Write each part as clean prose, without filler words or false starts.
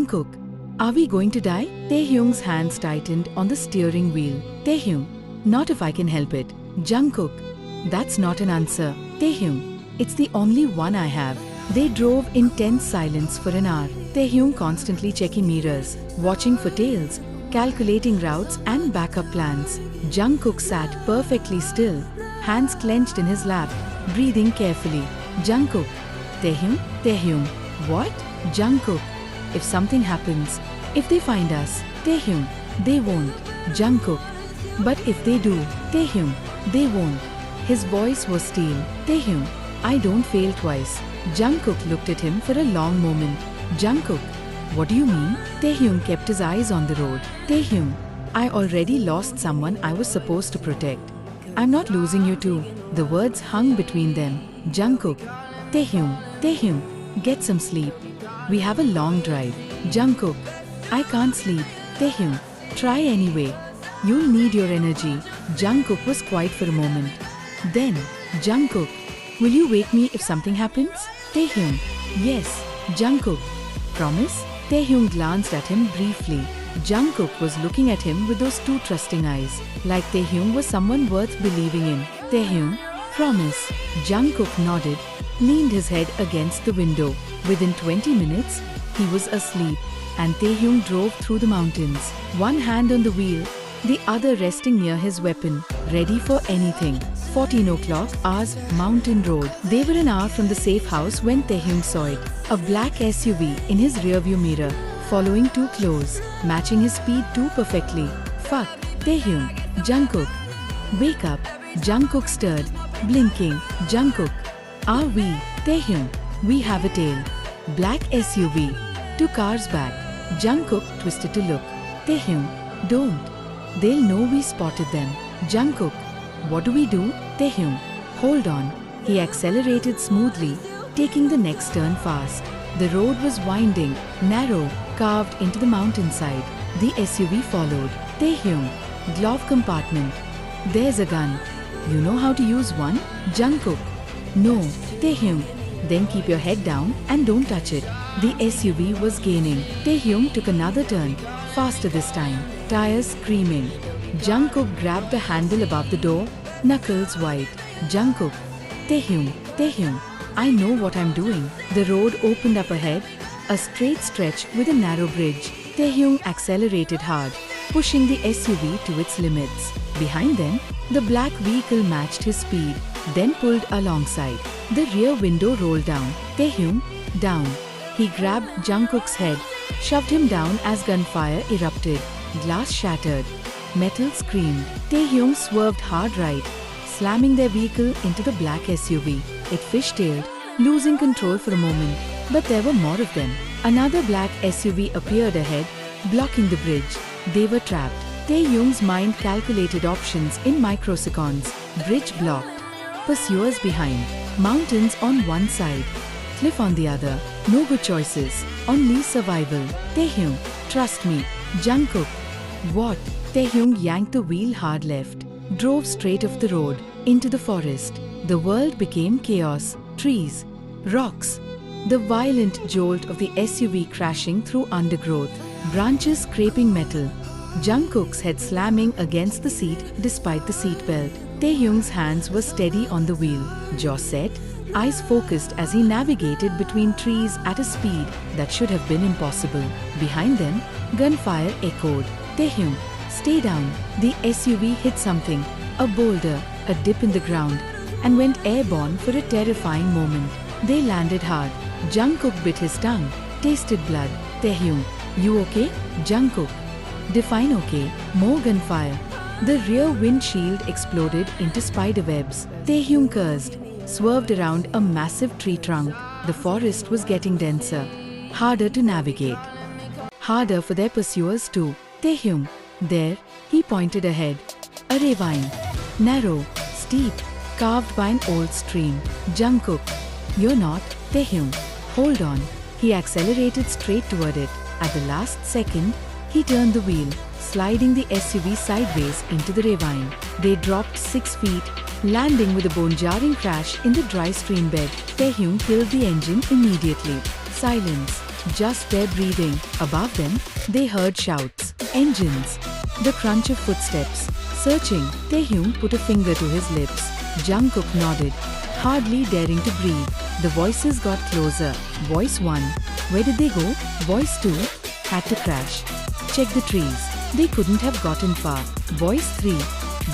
Jungkook, are we going to die? Taehyung's hands tightened on the steering wheel. Taehyung, not if I can help it. Jungkook, that's not an answer. Taehyung, it's the only one I have. They drove in tense silence for an hour. Taehyung constantly checking mirrors, watching for tails, calculating routes and backup plans. Jungkook sat perfectly still, hands clenched in his lap, breathing carefully. Jungkook, Taehyung, what? Jungkook, if something happens, if they find us, Taehyung, they won't. Jungkook, but if they do, Taehyung, they won't. His voice was steel. Taehyung, I don't fail twice. Jungkook looked at him for a long moment. Jungkook, what do you mean? Taehyung kept his eyes on the road. Taehyung, I already lost someone I was supposed to protect. I'm not losing you too. The words hung between them. Jungkook, Taehyung, get some sleep. We have a long drive. Jungkook, I can't sleep. Taehyung, try anyway. You'll need your energy. Jungkook was quiet for a moment. Then, Jungkook, will you wake me if something happens? Taehyung, yes. Jungkook, promise? Taehyung glanced at him briefly. Jungkook was looking at him with those two trusting eyes, like Taehyung was someone worth believing in. Taehyung, promise. Jungkook nodded, leaned his head against the window. Within 20 minutes, he was asleep, and Taehyung drove through the mountains, one hand on the wheel, the other resting near his weapon, ready for anything. 14 o'clock hours, Mountain Road. They were an hour from the safe house when Taehyung saw it. A black SUV in his rearview mirror, following too close, matching his speed too perfectly. Fuck. Taehyung, Jungkook, wake up. Jungkook stirred, blinking. Jungkook, are we? Taehyung, we have a tail. Black SUV, 2 cars back. Jungkook twisted to look. Taehyung, don't. They'll know we spotted them. Jungkook, what do we do? Taehyung, hold on. He accelerated smoothly, taking the next turn fast. The road was winding, narrow, carved into the mountainside. The SUV followed. Taehyung, glove compartment. There's a gun. You know how to use one? Jungkook, no. Taehyung, then keep your head down and don't touch it. The SUV was gaining. Taehyung took another turn, faster this time, tires screaming. Jungkook grabbed the handle above the door, knuckles wide. Jungkook, Taehyung, I know what I'm doing. The road opened up ahead, a straight stretch with a narrow bridge. Taehyung accelerated hard, pushing the SUV to its limits. Behind them, the black vehicle matched his speed, then pulled alongside. The rear window rolled down. Taehyung, down. He grabbed Jungkook's head, shoved him down as gunfire erupted. Glass shattered. Metal screamed. Taehyung swerved hard right, slamming their vehicle into the black SUV. It fishtailed, losing control for a moment, but there were more of them. Another black SUV appeared ahead, blocking the bridge. They were trapped. Taehyung's mind calculated options in microseconds. Bridge blocked. Pursuers behind. Mountains on one side. Cliff on the other. No good choices. Only survival. Taehyung, trust me. Jungkook. What? Taehyung yanked the wheel hard left. Drove straight off the road, into the forest. The world became chaos. Trees. Rocks. The violent jolt of the SUV crashing through undergrowth. Branches scraping metal. Jungkook's head slamming against the seat despite the seatbelt. Taehyung's hands were steady on the wheel, jaw set, eyes focused as he navigated between trees at a speed that should have been impossible. Behind them, gunfire echoed. Taehyung, stay down. The SUV hit something, a boulder, a dip in the ground, and went airborne for a terrifying moment. They landed hard. Jungkook bit his tongue, tasted blood. Taehyung, you okay? Jungkook, define okay. More gunfire. The rear windshield exploded into spiderwebs. Taehyung cursed, swerved around a massive tree trunk. The forest was getting denser, harder to navigate. Harder for their pursuers too. Taehyung, there, he pointed ahead. A ravine. Narrow, steep, carved by an old stream. Jungkook, you're not. Taehyung, hold on. He accelerated straight toward it. At the last second, he turned the wheel, sliding the SUV sideways into the ravine. They dropped 6 feet, landing with a bone-jarring crash in the dry stream bed. Taehyung killed the engine immediately. Silence. just their breathing. Above them, they heard shouts, engines, the crunch of footsteps. Searching, Taehyung put a finger to his lips. Jungkook nodded, hardly daring to breathe. The voices got closer. Voice 1. Where did they go? Voice 2. Had to crash. Check the trees. They couldn't have gotten far. Voice 3.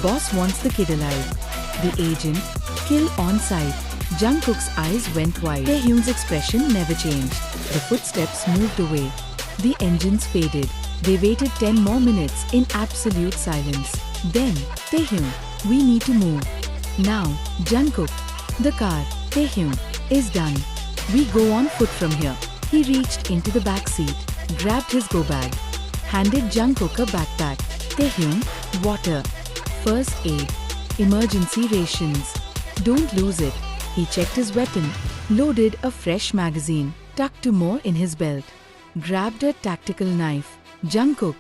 Boss wants the kid alive. The agent. Kill on sight. Jungkook's eyes went wide. Taehyung's expression never changed. The footsteps moved away. The engines faded. They waited 10 more minutes in absolute silence. Then, Taehyung, we need to move. Now, Jungkook. The car, Taehyung, is done. We go on foot from here. He reached into the back seat, grabbed his go bag, handed Jungkook a backpack. Taehyung, water, first aid, emergency rations. Don't lose it. He checked his weapon, loaded a fresh magazine, tucked two more in his belt, grabbed a tactical knife. Jungkook,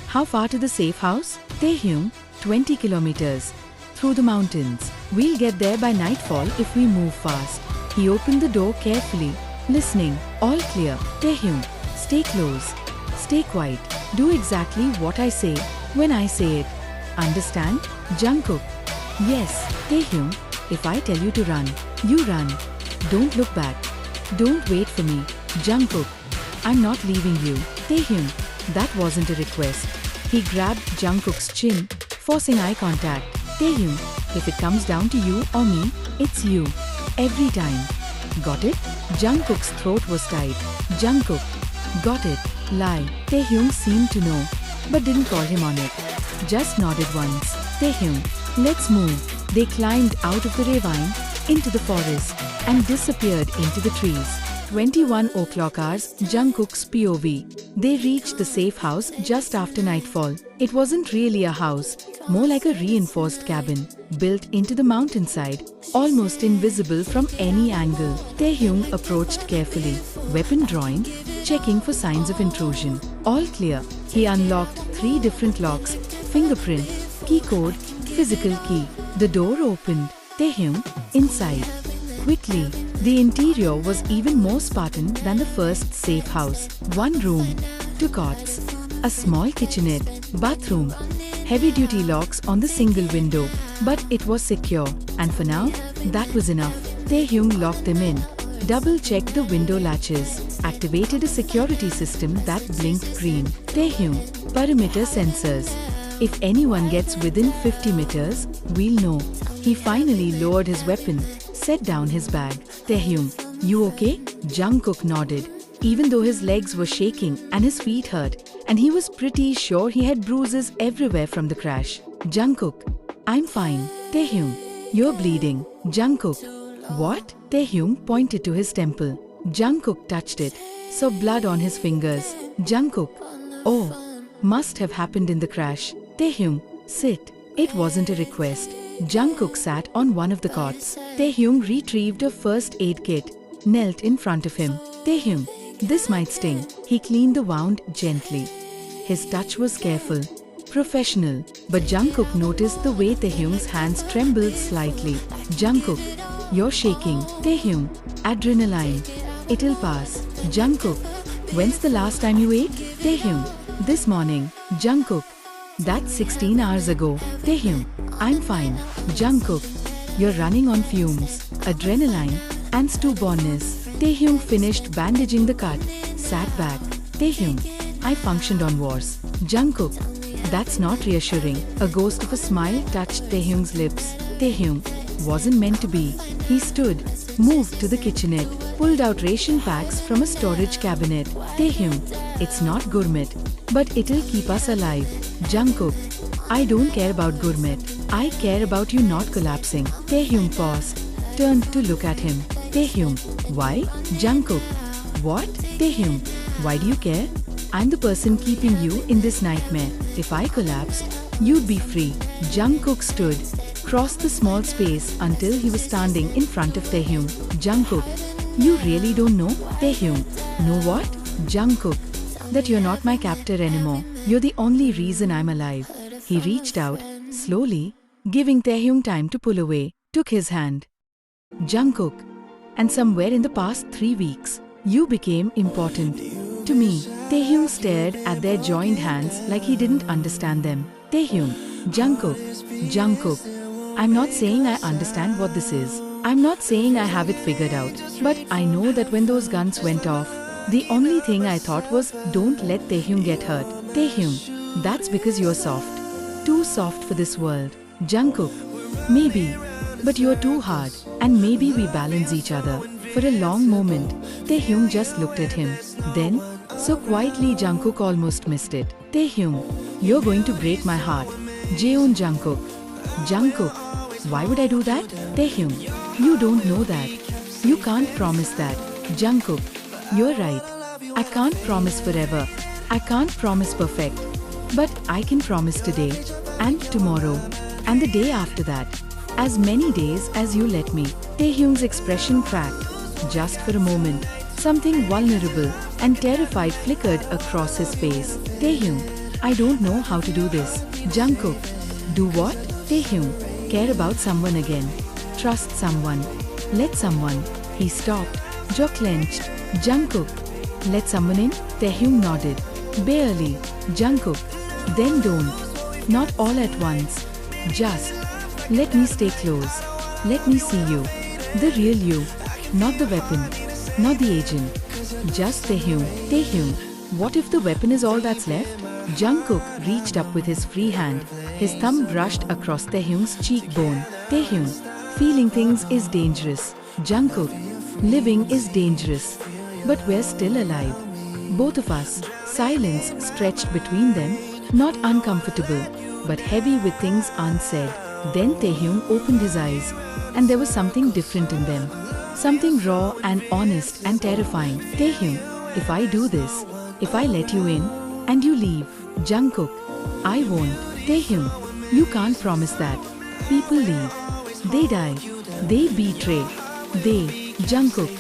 how far to the safe house? Taehyung, 20 kilometers. Through the mountains. We'll get there by nightfall if we move fast. He opened the door carefully, listening. All clear. Taehyung, stay close. Stay quiet. Do exactly what I say when I say it. Understand? Jungkook. Yes, Taehyung. If I tell you to run, you run. Don't look back. Don't wait for me. Jungkook. I'm not leaving you. Taehyung. That wasn't a request. He grabbed Jungkook's chin, forcing eye contact. Taehyung, if it comes down to you or me, it's you. Every time. Got it? Jungkook's throat was tight. Jungkook. Got it. Lie. Taehyung seemed to know, but didn't call him on it. Just nodded once. Taehyung, let's move. They climbed out of the ravine, into the forest, and disappeared into the trees. 21 o'clock hours, Jungkook's POV. They reached the safe house just after nightfall. It wasn't really a house, more like a reinforced cabin, built into the mountainside, almost invisible from any angle. Taehyung approached carefully, weapon drawing, checking for signs of intrusion. All clear. He unlocked 3 different locks, fingerprint, key code, physical key. The door opened. Taehyung, inside. Quickly. The interior was even more Spartan than the first safe house. 1 room, 2 cots, a small kitchenette, bathroom, heavy-duty locks on the single window, but it was secure, and for now, that was enough. Taehyung locked them in, double-checked the window latches, activated a security system that blinked green. Taehyung, perimeter sensors. If anyone gets within 50 meters, we'll know. He finally lowered his weapon, set down his bag. Taehyung, you okay? Jungkook nodded, even though his legs were shaking and his feet hurt, and he was pretty sure he had bruises everywhere from the crash. Jungkook, I'm fine. Taehyung, you're bleeding. Jungkook, what? Taehyung pointed to his temple. Jungkook touched it, saw blood on his fingers. Jungkook, oh, must have happened in the crash. Taehyung, sit. It wasn't a request. Jungkook sat on one of the cots. Taehyung retrieved a first aid kit, knelt in front of him. Taehyung, this might sting. He cleaned the wound gently. His touch was careful, professional, but Jungkook noticed the way Taehyung's hands trembled slightly. Jungkook, you're shaking. Taehyung, adrenaline. It'll pass. Jungkook, when's the last time you ate? Taehyung, this morning. Jungkook, that's 16 hours ago. Taehyung, I'm fine. Jungkook, you're running on fumes, adrenaline, and stubbornness. Taehyung finished bandaging the cut, sat back. Taehyung, I functioned on wars. Jungkook, that's not reassuring. A ghost of a smile touched Taehyung's lips. Taehyung, wasn't meant to be. He stood, moved to the kitchenette, pulled out ration packs from a storage cabinet. Taehyung, it's not gourmet, but it'll keep us alive. Jungkook, I don't care about gourmet. I care about you not collapsing. Taehyung paused, turned to look at him. Taehyung, why? Jungkook, what? Taehyung, why do you care? I'm the person keeping you in this nightmare. If I collapsed, you'd be free. Jungkook stood, crossed the small space until he was standing in front of Taehyung. Jungkook, you really don't know? Taehyung, know what? Jungkook, that you're not my captor anymore. You're the only reason I'm alive. He reached out, slowly, giving Taehyung time to pull away, took his hand. Jungkook, and somewhere in the past 3 weeks, you became important. to me. Taehyung stared at their joined hands like he didn't understand them. Taehyung, Jungkook. I'm not saying I understand what this is. I'm not saying I have it figured out. But I know that when those guns went off, the only thing I thought was, don't let Taehyung get hurt. Taehyung, that's because you're soft. Too soft for this world. Jungkook, maybe. But you're too hard. And maybe we balance each other. For a long moment, Taehyung just looked at him. Then, so quietly Jungkook almost missed it. Taehyung, you're going to break my heart. Jeon Jungkook, why would I do that? Taehyung, you don't know that. You can't promise that. Jungkook, you're right. I can't promise forever. I can't promise perfect. But I can promise today, and tomorrow, and the day after that. As many days as you let me. Taehyung's expression cracked. Just for a moment, something vulnerable and terrified flickered across his face. Taehyung, I don't know how to do this. Jungkook, do what? Taehyung, care about someone again. Trust someone. Let someone. He stopped, jaw clenched. Jungkook, let someone in? Taehyung nodded. Barely. Jungkook, then don't. Not all at once. Just let me stay close. Let me see you. The real you. Not the weapon. Not the agent. Just Taehyung. Taehyung, what if the weapon is all that's left? Jungkook reached up with his free hand. His thumb brushed across Taehyung's cheekbone. Taehyung, feeling things is dangerous. Jungkook, living is dangerous. But we're still alive. Both of us. Silence stretched between them, not uncomfortable, but heavy with things unsaid. Then Taehyung opened his eyes, and there was something different in them. Something raw and honest and terrifying. Taehyung, if I do this, if I let you in, and you leave, Jungkook, I won't. Taehyung, you can't promise that. People leave. They die. They betray. They, Jungkook,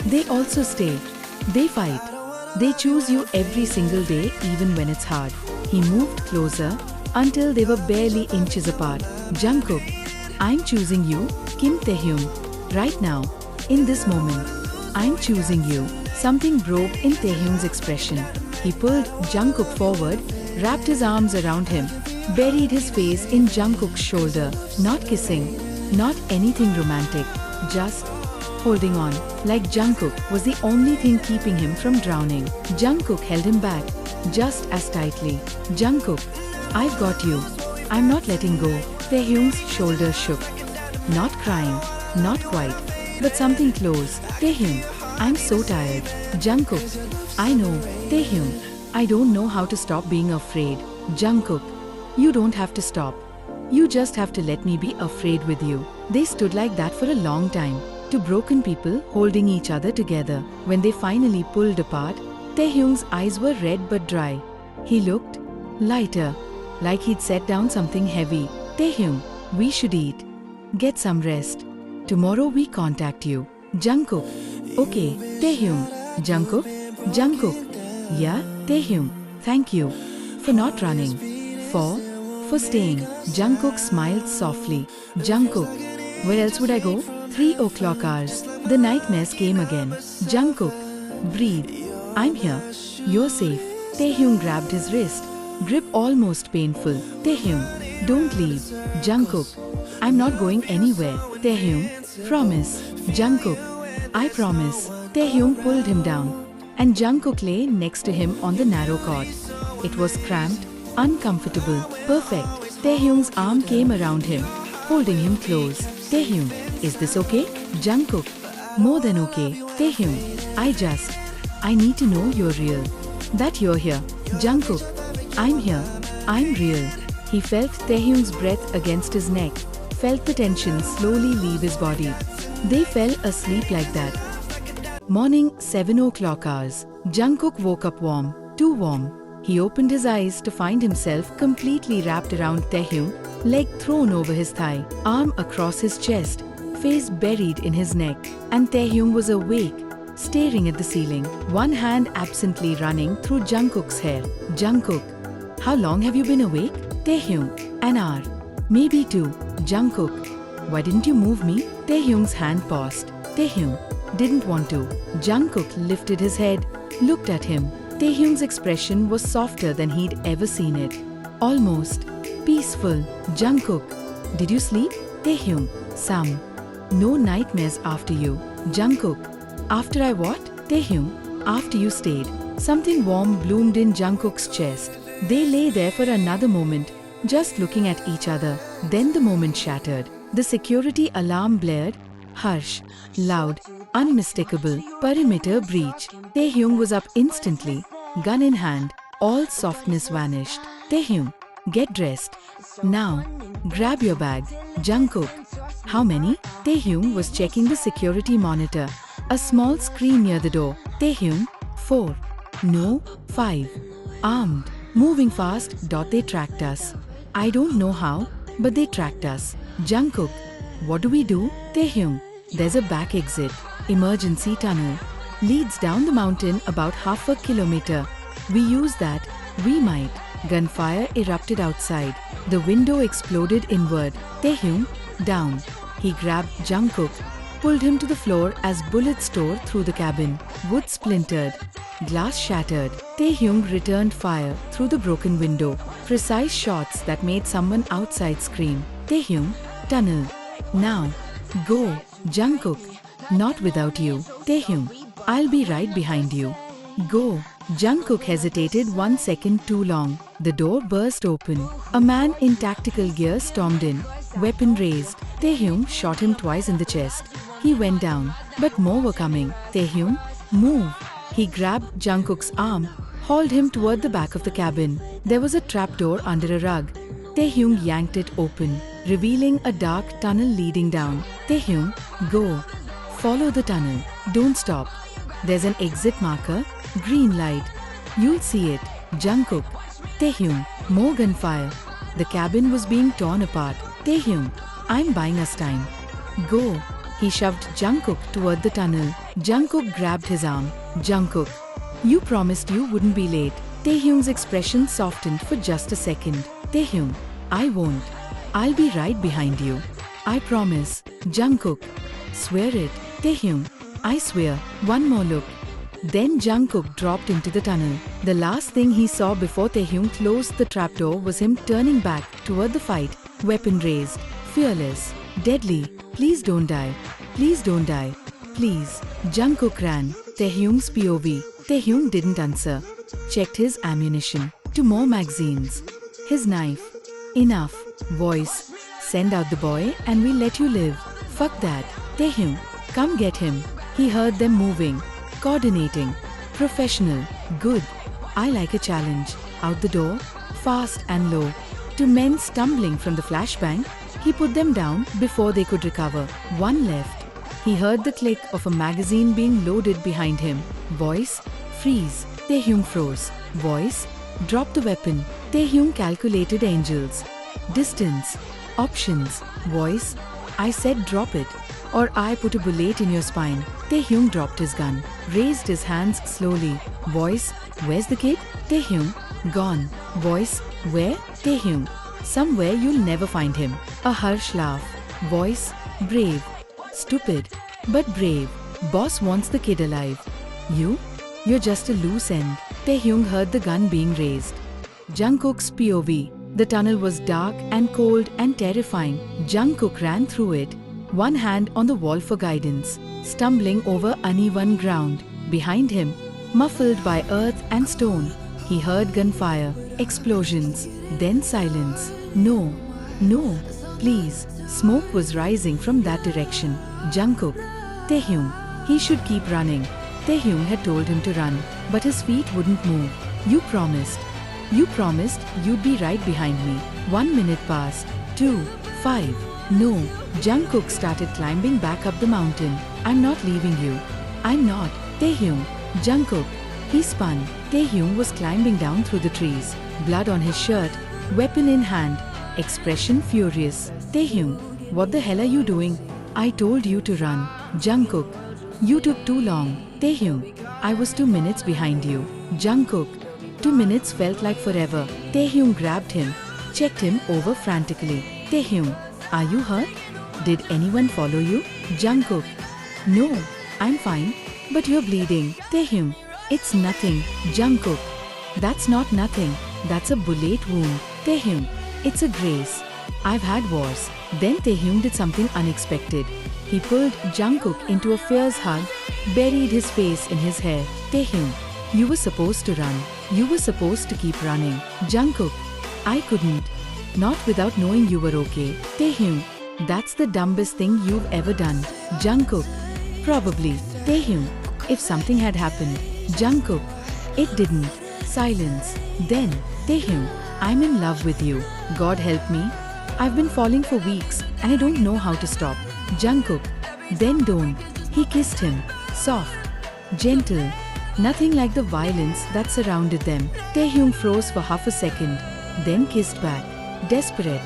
they also stay. They fight. They choose you every single day, even when it's hard. He moved closer until they were barely inches apart. Jungkook, I'm choosing you, Kim Taehyung. Right now, in this moment, I'm choosing you. Something broke in Taehyung's expression. He pulled Jungkook forward, wrapped his arms around him, buried his face in Jungkook's shoulder. Not kissing, not anything romantic, just holding on, like Jungkook was the only thing keeping him from drowning. Jungkook held him back, just as tightly. Jungkook, I've got you. I'm not letting go. Taehyung's shoulders shook. Not crying, not quite, but something close. Taehyung, I'm so tired. Jungkook, I know. Taehyung, I don't know how to stop being afraid. Jungkook, you don't have to stop. You just have to let me be afraid with you. They stood like that for a long time. Two broken people holding each other together. When they finally pulled apart, Taehyung's eyes were red but dry. He looked lighter, like he'd set down something heavy. Taehyung, we should eat. Get some rest. Tomorrow we contact you. Jungkook, okay. Taehyung, Jungkook, yeah. Taehyung, thank you. For not running. For staying. Jungkook smiled softly. Jungkook, where else would I go? 3 o'clock hours. The nightmares came again. Jungkook, breathe. I'm here. You're safe. Taehyung grabbed his wrist. Grip almost painful. Taehyung, don't leave. Jungkook, I'm not going anywhere. Taehyung, promise. Jungkook, I promise. Taehyung pulled him down, and Jungkook lay next to him on the narrow cot. It was cramped, uncomfortable, perfect. Taehyung's arm came around him, holding him close. Taehyung, is this okay? Jungkook, more than okay. Taehyung, I need to know you're real. That you're here. Jungkook, I'm here. I'm real. He felt Taehyung's breath against his neck, felt the tension slowly leave his body. They fell asleep like that. Morning, 7 o'clock hours. Jungkook woke up warm, too warm. He opened his eyes to find himself completely wrapped around Taehyung, leg thrown over his thigh, arm across his chest, face buried in his neck. And Taehyung was awake, staring at the ceiling, one hand absently running through Jungkook's hair. Jungkook, how long have you been awake? Taehyung, an hour. Maybe 2. Jungkook, why didn't you move me? Taehyung's hand paused. Taehyung didn't want to. Jungkook lifted his head, looked at him. Taehyung's expression was softer than he'd ever seen it. Almost peaceful. Jungkook, did you sleep? Taehyung, some. No nightmares after you. Jungkook, after I what? Taehyung, after you stayed. Something warm bloomed in Jungkook's chest. They lay there for another moment, just looking at each other. Then the moment shattered. The security alarm blared. Harsh, loud, unmistakable. Perimeter breach. Taehyung was up instantly, gun in hand. All softness vanished. Taehyung, get dressed. Now, grab your bag. Jungkook, how many? Taehyung was checking the security monitor. A small screen near the door. Taehyung, 4. No, 5. Armed. Moving fast. They tracked us. I don't know how, but they tracked us. Jungkook, what do we do? Taehyung, there's a back exit. Emergency tunnel. Leads down the mountain about half a kilometer. We use that. We might. Gunfire erupted outside. The window exploded inward. Taehyung, down. He grabbed Jungkook, pulled him to the floor as bullets tore through the cabin. Wood splintered. Glass shattered. Taehyung returned fire through the broken window. Precise shots that made someone outside scream. Taehyung, tunnel. Now. Go. Jungkook, not without you. Taehyung, I'll be right behind you. Go. Jungkook hesitated 1 second too long. The door burst open. A man in tactical gear stormed in, weapon raised. Taehyung shot him twice in the chest. He went down, but more were coming. Taehyung, move. He grabbed Jungkook's arm, hauled him toward the back of the cabin. There was a trapdoor under a rug. Taehyung yanked it open, revealing a dark tunnel leading down. Taehyung, go. Follow the tunnel. Don't stop. There's an exit marker, green light. You'll see it. Jungkook. Taehyung, more gunfire. The cabin was being torn apart. Taehyung, I'm buying us time. Go. He shoved Jungkook toward the tunnel. Jungkook grabbed his arm. Jungkook, you promised you wouldn't be late. Taehyung's expression softened for just a second. Taehyung, I won't. I'll be right behind you. I promise. Jungkook, swear it. Taehyung, I swear. One more look. Then Jungkook dropped into the tunnel. The last thing he saw before Taehyung closed the trapdoor was him turning back toward the fight, weapon raised, fearless, deadly. Please don't die. Please don't die. Please. Jungkook ran. Taehyung's POV. Taehyung didn't answer. Checked his ammunition. 2 more magazines. His knife. Enough. Voice. Send out the boy and we'll let you live. Fuck that. Taehyung, come get him. He heard them moving. Coordinating. Professional. Good. I like a challenge. Out the door. Fast and low. 2 men stumbling from the flashbang. He put them down before they could recover. 1 left. He heard the click of a magazine being loaded behind him. Voice. Freeze. Taehyung froze. Voice. Drop the weapon. Taehyung calculated angles. Distance. Options. Voice. I said drop it. Or I put a bullet in your spine. Taehyung dropped his gun. Raised his hands slowly. Voice. Where's the kid? Taehyung. Gone. Voice. Where? Taehyung. Somewhere you'll never find him. A harsh laugh. Voice. Brave. Stupid. But brave. Boss wants the kid alive. You? You're just a loose end. Taehyung heard the gun being raised. Jungkook's POV. The tunnel was dark and cold and terrifying. Jungkook ran through it, one hand on the wall for guidance, stumbling over uneven ground. Behind him, muffled by earth and stone, he heard gunfire, explosions, then silence. No, no, please. Smoke was rising from that direction. Jungkook. Taehyung. He should keep running. Taehyung had told him to run, but his feet wouldn't move. You promised. You promised you'd be right behind me. 1 minute passed. 2, 5. No. Jungkook started climbing back up the mountain. I'm not leaving you. I'm not. Taehyung. Jungkook. He spun. Taehyung was climbing down through the trees. Blood on his shirt. Weapon in hand. Expression furious. Taehyung. What the hell are you doing? I told you to run. Jungkook. You took too long. Taehyung. I was 2 minutes behind you. Jungkook. 2 minutes felt like forever. Taehyung grabbed him, checked him over frantically. Taehyung, are you hurt? Did anyone follow you? Jungkook, no, I'm fine, but you're bleeding. Taehyung, It's nothing, Jungkook. That's not nothing. That's a bullet wound. Taehyung. It's a grace. I've had wars. Then Taehyung did something unexpected. He pulled Jungkook into a fierce hug, buried his face in his hair. Taehyung. You were supposed to run. You were supposed to keep running. Jungkook. I couldn't. Not without knowing you were okay. Taehyung. That's the dumbest thing you've ever done. Jungkook. Probably. Taehyung. If something had happened. Jungkook. It didn't. Silence. Then. Taehyung. I'm in love with you. God help me. I've been falling for weeks and I don't know how to stop. Jungkook. Then don't. He kissed him. Soft. Gentle. Nothing like the violence that surrounded them. Taehyung froze for half a second. Then kissed back. Desperate.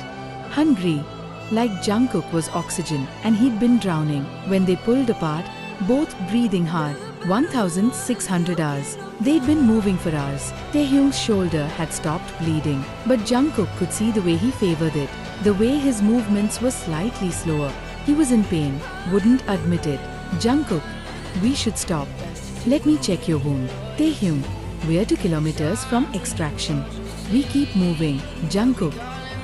Hungry. Like Jungkook was oxygen and he'd been drowning. When they pulled apart, both breathing hard. 1,600 hours. They'd been moving for hours. Taehyung's shoulder had stopped bleeding. But Jungkook could see the way he favored it. The way his movements were slightly slower. He was in pain. Wouldn't admit it. Jungkook. We should stop. Let me check your wound. Taehyung. We're 2 kilometers from extraction. We keep moving. Jungkook.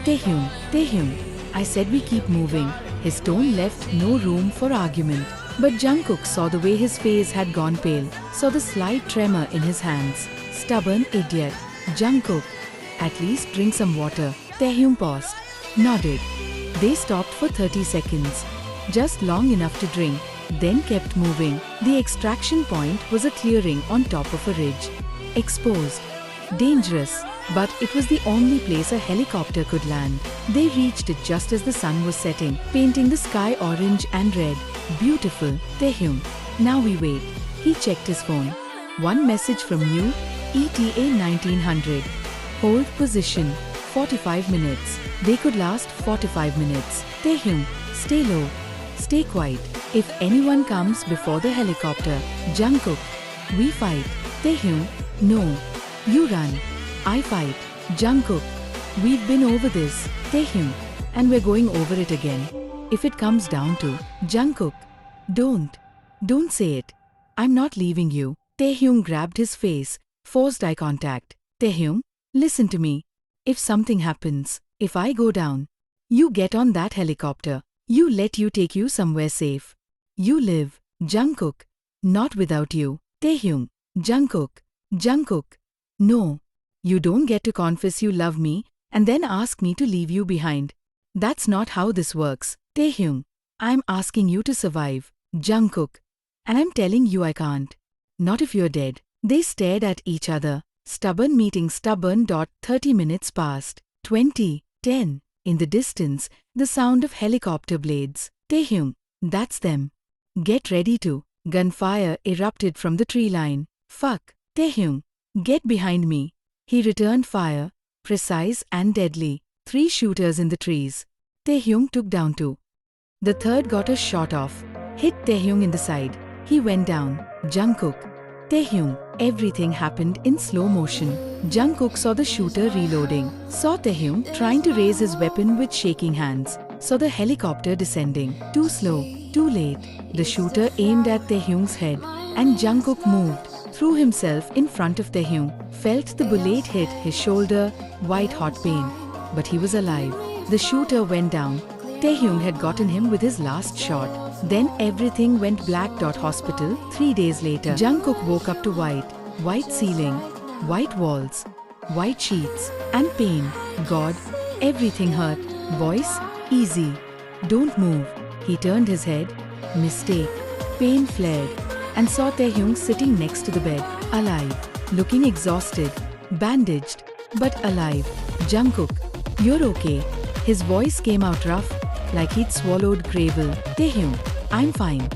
Taehyung. Taehyung. I said we keep moving. His tone left no room for argument. But Jungkook saw the way his face had gone pale, saw the slight tremor in his hands. Stubborn idiot. Jungkook. At least drink some water. Taehyung paused. Nodded. They stopped for 30 seconds. Just long enough to drink. Then kept moving. The extraction point was a clearing on top of a ridge. Exposed. Dangerous. But it was the only place a helicopter could land. They reached it just as the sun was setting, painting the sky orange and red. Beautiful. Taehyung. Now we wait. He checked his phone. One message from you, ETA 1900. Hold position. 45 minutes. They could last 45 minutes. Taehyung. Stay low. Stay quiet. If anyone comes before the helicopter. Jungkook. We fight. Taehyung. No. You run. I fight. Jungkook. We've been over this. Taehyung. And we're going over it again. If it comes down to. Jungkook. Don't say it. I'm not leaving you. Taehyung grabbed his face, forced eye contact. Taehyung, listen to me. If something happens, if I go down, you get on that helicopter. You let you take you somewhere safe. You live. Jungkook. Not without you. Taehyung. Jungkook. Jungkook. No. You don't get to confess you love me and then ask me to leave you behind. That's not how this works. Taehyung. I'm asking you to survive. Jungkook. And I'm telling you I can't. Not if you're dead. They stared at each other. Stubborn meeting stubborn. 30 minutes passed. 20. 10. In the distance, the sound of helicopter blades. Taehyung. That's them. Get ready to. Gunfire erupted from the tree line. Fuck. Taehyung. Get behind me. He returned fire, precise and deadly. 3 shooters in the trees. Taehyung took down 2. The third got a shot off. Hit Taehyung in the side. He went down. Jungkook. Taehyung. Everything happened in slow motion. Jungkook saw the shooter reloading. Saw Taehyung trying to raise his weapon with shaking hands. Saw the helicopter descending. Too slow. Too late. The shooter aimed at Taehyung's head. And Jungkook moved. Threw himself in front of Taehyung. Felt the bullet hit his shoulder. White hot pain. But he was alive. The shooter went down. Taehyung had gotten him with his last shot. Then everything went black. Hospital. 3 days later, Jungkook woke up to white ceiling, white walls, white sheets, and pain. God, everything hurt. Voice, easy. Don't move. He turned his head. Mistake. Pain flared. And saw Taehyung sitting next to the bed, alive, looking exhausted, bandaged, but alive. Jungkook, you're okay. His voice came out rough, like he'd swallowed gravel. Taehyung, I'm fine.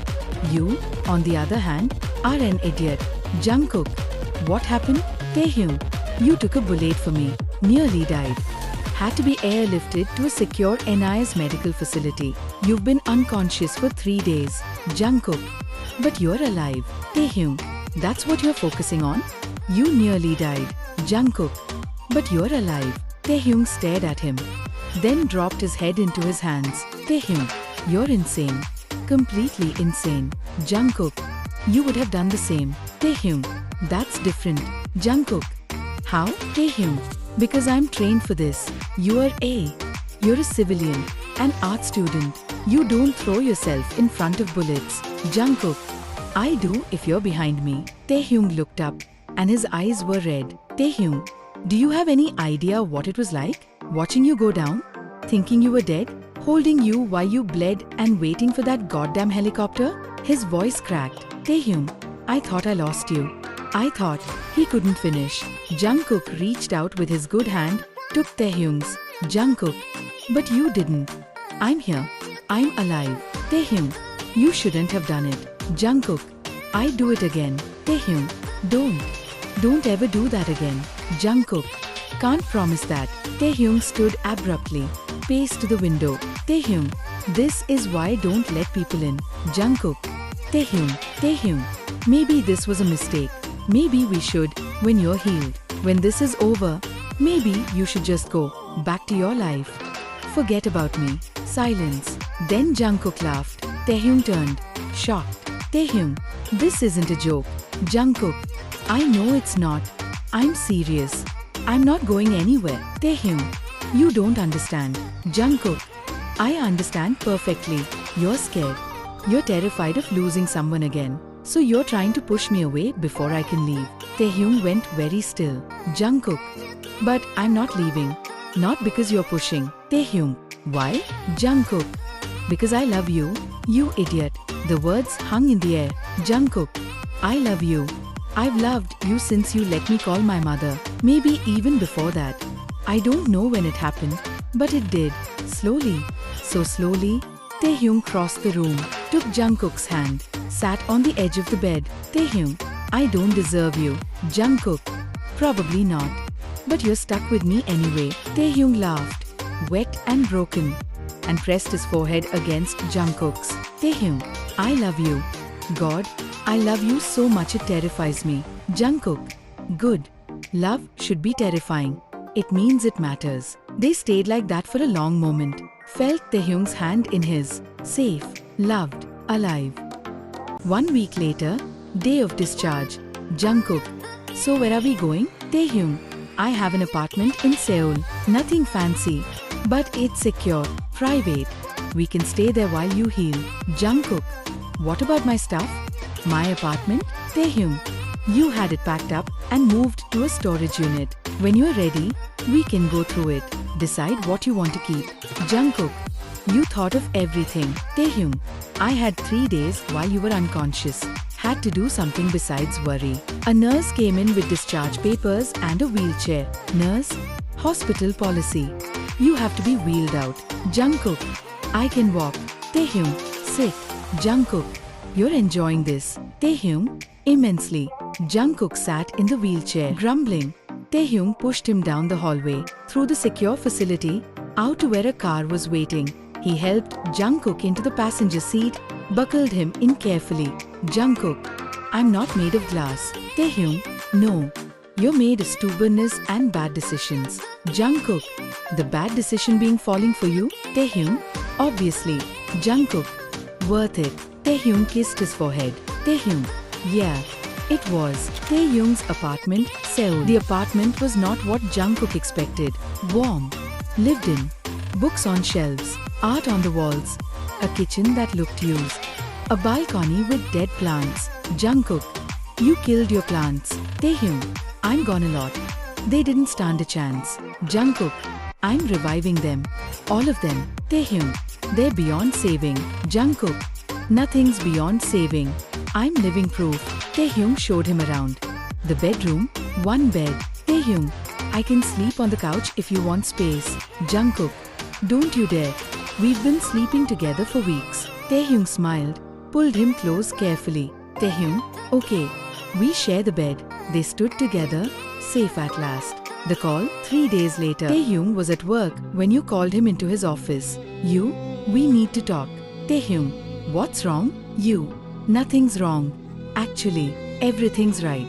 You, on the other hand, are an idiot. Jungkook, what happened? Taehyung, you took a bullet for me, nearly died. Had to be airlifted to a secure NIS medical facility. You've been unconscious for 3 days. Jungkook, but you're alive. Taehyung, that's what you're focusing on? You nearly died. Jungkook, but you're alive. Taehyung stared at him, then dropped his head into his hands. Taehyung, you're insane. Completely insane. Jungkook, you would have done the same. Taehyung, that's different. Jungkook, how? Taehyung, because I'm trained for this. You're a civilian, an art student. You don't throw yourself in front of bullets. Jungkook, I do if you're behind me. Taehyung looked up, and his eyes were red. Taehyung, do you have any idea what it was like? Watching you go down? Thinking you were dead? Holding you while you bled and waiting for that goddamn helicopter? His voice cracked. Taehyung, I thought I lost you. I thought he couldn't finish. Jungkook reached out with his good hand, took Taehyung's. Jungkook, but you didn't. I'm here. I'm alive. Taehyung, you shouldn't have done it. Jungkook, I do it again. Taehyung, don't ever do that again. Jungkook, can't promise that. Taehyung stood abruptly, paced to the window. Taehyung, this is why I don't let people in. Jungkook, Taehyung, maybe this was a mistake. Maybe we should, when you're healed. When this is over, maybe you should just go back to your life. Forget about me. Silence. Then Jungkook laughed. Taehyung turned, shocked. Taehyung, this isn't a joke. Jungkook, I know it's not. I'm serious. I'm not going anywhere. Taehyung, you don't understand. Jungkook, I understand perfectly. You're scared. You're terrified of losing someone again. So you're trying to push me away before I can leave. Taehyung went very still. Jungkook, but I'm not leaving. Not because you're pushing. Taehyung, why? Jungkook, because I love you, you idiot. The words hung in the air. Jungkook, I love you. I've loved you since you let me call my mother. Maybe even before that. I don't know when it happened, but it did. Slowly. So slowly, Taehyung crossed the room, took Jungkook's hand, sat on the edge of the bed. Taehyung, I don't deserve you. Jungkook, probably not. But you're stuck with me anyway. Taehyung laughed, wet and broken, and pressed his forehead against Jungkook's. Taehyung, I love you. God, I love you so much it terrifies me. Jungkook, good. Love should be terrifying. It means it matters. They stayed like that for a long moment, felt Taehyung's hand in his. Safe, loved, alive. 1 week later, day of discharge. Jungkook, so where are we going? Taehyung, I have an apartment in Seoul. Nothing fancy, but it's secure, private. We can stay there while you heal. Jungkook, what about my stuff? My apartment? Taehyung, you had it packed up and moved to a storage unit. When you're ready, we can go through it. Decide what you want to keep. Jungkook, you thought of everything. Taehyung, I had 3 days while you were unconscious. Had to do something besides worry. A nurse came in with discharge papers and a wheelchair. Nurse, hospital policy. You have to be wheeled out. Jungkook, I can walk. Taehyung, sit. Jungkook, you're enjoying this. Taehyung, immensely. Jungkook sat in the wheelchair, grumbling. Taehyung pushed him down the hallway, through the secure facility, out to where a car was waiting. He helped Jungkook into the passenger seat, buckled him in carefully. Jungkook, I'm not made of glass. Taehyung, no. You're made of stubbornness and bad decisions. Jungkook, the bad decision being falling for you? Taehyung, obviously. Jungkook, worth it. Taehyung kissed his forehead. Taehyung, yeah, it was. Taehyung's apartment, Seoul. The apartment was not what Jungkook expected. Warm, lived in, books on shelves, art on the walls, a kitchen that looked used, a balcony with dead plants. Jungkook, you killed your plants. Taehyung, I'm gone a lot. They didn't stand a chance. Jungkook, I'm reviving them. All of them. Taehyung, they're beyond saving. Jungkook, nothing's beyond saving. I'm living proof. Taehyung showed him around. The bedroom, 1 bed. Taehyung, I can sleep on the couch if you want space. Jungkook, don't you dare. We've been sleeping together for weeks. Taehyung smiled, pulled him close carefully. Taehyung, okay, we share the bed. They stood together, safe at last. The call, 3 days later. Taehyung was at work when you called him into his office. We need to talk. Taehyung, what's wrong? Nothing's wrong. Actually, everything's right.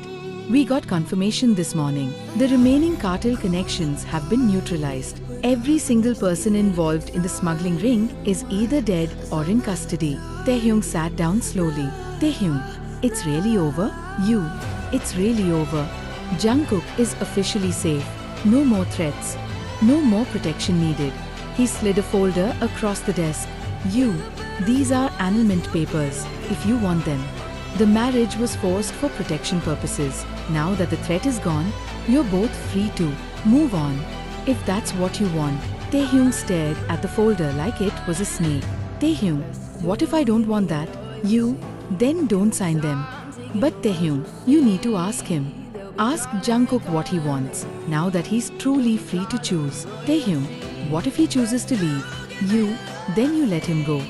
We got confirmation this morning. The remaining cartel connections have been neutralized. Every single person involved in the smuggling ring is either dead or in custody. Taehyung sat down slowly. Taehyung, It's really over? It's really over. Jungkook is officially safe. No more threats. No more protection needed. He slid a folder across the desk. These are annulment papers, if you want them. The marriage was forced for protection purposes. Now that the threat is gone, you're both free to move on. If that's what you want. Taehyung stared at the folder like it was a snake. Taehyung, what if I don't want that? Then don't sign them. But Taehyung, you need to ask him. Ask Jungkook what he wants, now that he's truly free to choose. Taehyung, what if he chooses to leave? Then you let him go.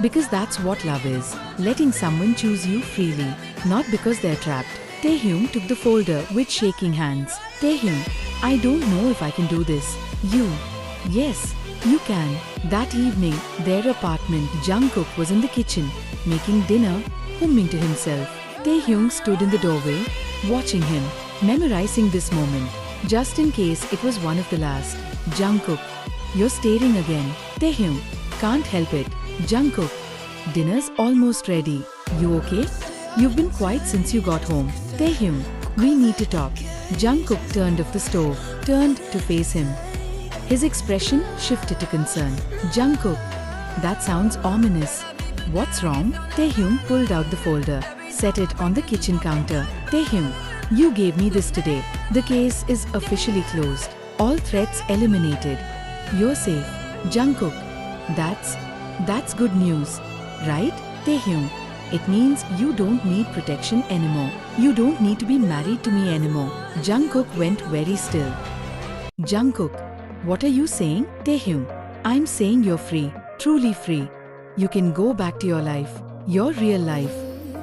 Because that's what love is, letting someone choose you freely, not because they're trapped. Taehyung took the folder with shaking hands. Taehyung, I don't know if I can do this. Yes, you can. That evening, their apartment, Jungkook was in the kitchen, making dinner, humming to himself. Taehyung stood in the doorway, watching him, memorizing this moment, just in case it was one of the last. Jungkook, you're staring again. Taehyung, can't help it. Jungkook, dinner's almost ready. You okay? You've been quiet since you got home. Taehyung, we need to talk. Jungkook turned off the stove, turned to face him. His expression shifted to concern. Jungkook, that sounds ominous. What's wrong? Taehyung pulled out the folder, set it on the kitchen counter. Taehyung, you gave me this today. The case is officially closed. All threats eliminated. You're safe. Jungkook, that's good news, right? Taehyung, it means you don't need protection anymore. You don't need to be married to me anymore. Jungkook went very still. Jungkook, what are you saying? Taehyung, I'm saying you're free, truly free. You can go back to your life, your real life.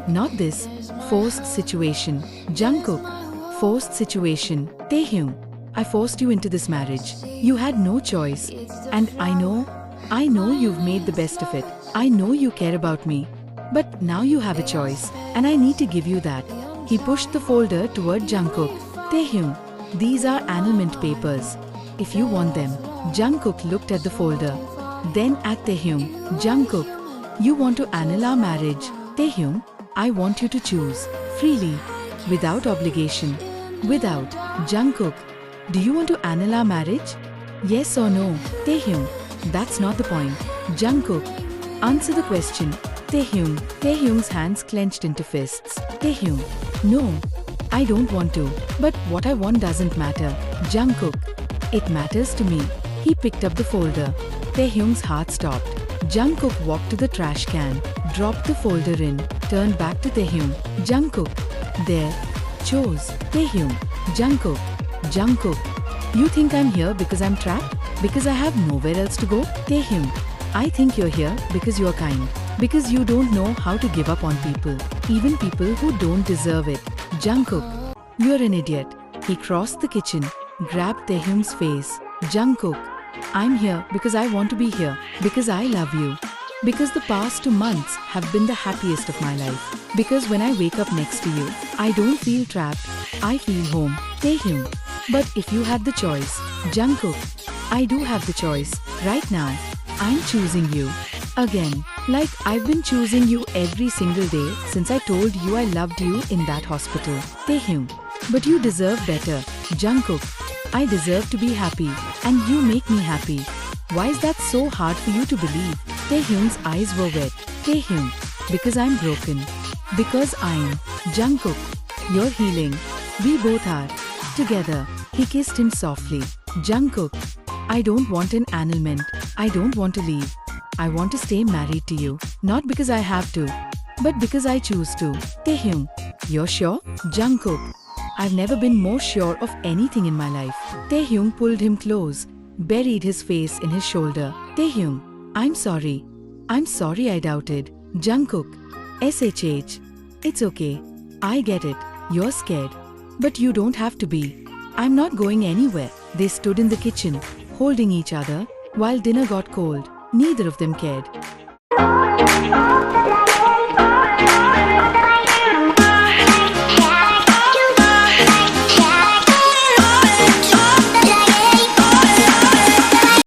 Not this forced situation. Jungkook, forced situation. Taehyung, I forced you into this marriage. You had no choice. And I know you've made the best of it. I know you care about me. But now you have a choice, and I need to give you that. He pushed the folder toward Jungkook. Taehyung, these are annulment papers. If you want them. Jungkook looked at the folder, then at Taehyung. Jungkook, you want to annul our marriage. Taehyung, I want you to choose, freely, without obligation. Without. Jungkook, do you want to annul our marriage? Yes or no? Taehyung, that's not the point. Jungkook, answer the question. Taehyung's hands clenched into fists. Taehyung, no, I don't want to. But what I want doesn't matter. Jungkook, it matters to me. He picked up the folder. Taehyung's heart stopped. Jungkook walked to the trash can, dropped the folder in, turned back to Taehyung. Jungkook, there, chose. Taehyung, Jungkook, you think I'm here because I'm trapped? Because I have nowhere else to go? Taehyung, I think you're here because you're kind. Because you don't know how to give up on people, even people who don't deserve it. Jungkook, you're an idiot. He crossed the kitchen, grabbed Taehyung's face. Jungkook, I'm here because I want to be here, because I love you. Because the past 2 months have been the happiest of my life. Because when I wake up next to you, I don't feel trapped, I feel home. Taehyung, but if you had the choice. Jungkook, I do have the choice. Right now, I'm choosing you. Again, like I've been choosing you every single day since I told you I loved you in that hospital. Taehyung, but you deserve better. Jungkook, I deserve to be happy, and you make me happy. Why is that so hard for you to believe? Taehyung's eyes were wet. Taehyung, because I'm broken. Because I'm. Jungkook, you're healing. We both are. Together. He kissed him softly. Jungkook, I don't want an annulment. I don't want to leave. I want to stay married to you. Not because I have to, but because I choose to. Taehyung, you're sure? Jungkook, I've never been more sure of anything in my life. Taehyung pulled him close, buried his face in his shoulder. Taehyung, I'm sorry. I'm sorry I doubted. Jungkook, SHH. It's okay. I get it. You're scared. But you don't have to be. I'm not going anywhere. They stood in the kitchen, holding each other, while dinner got cold. Neither of them cared.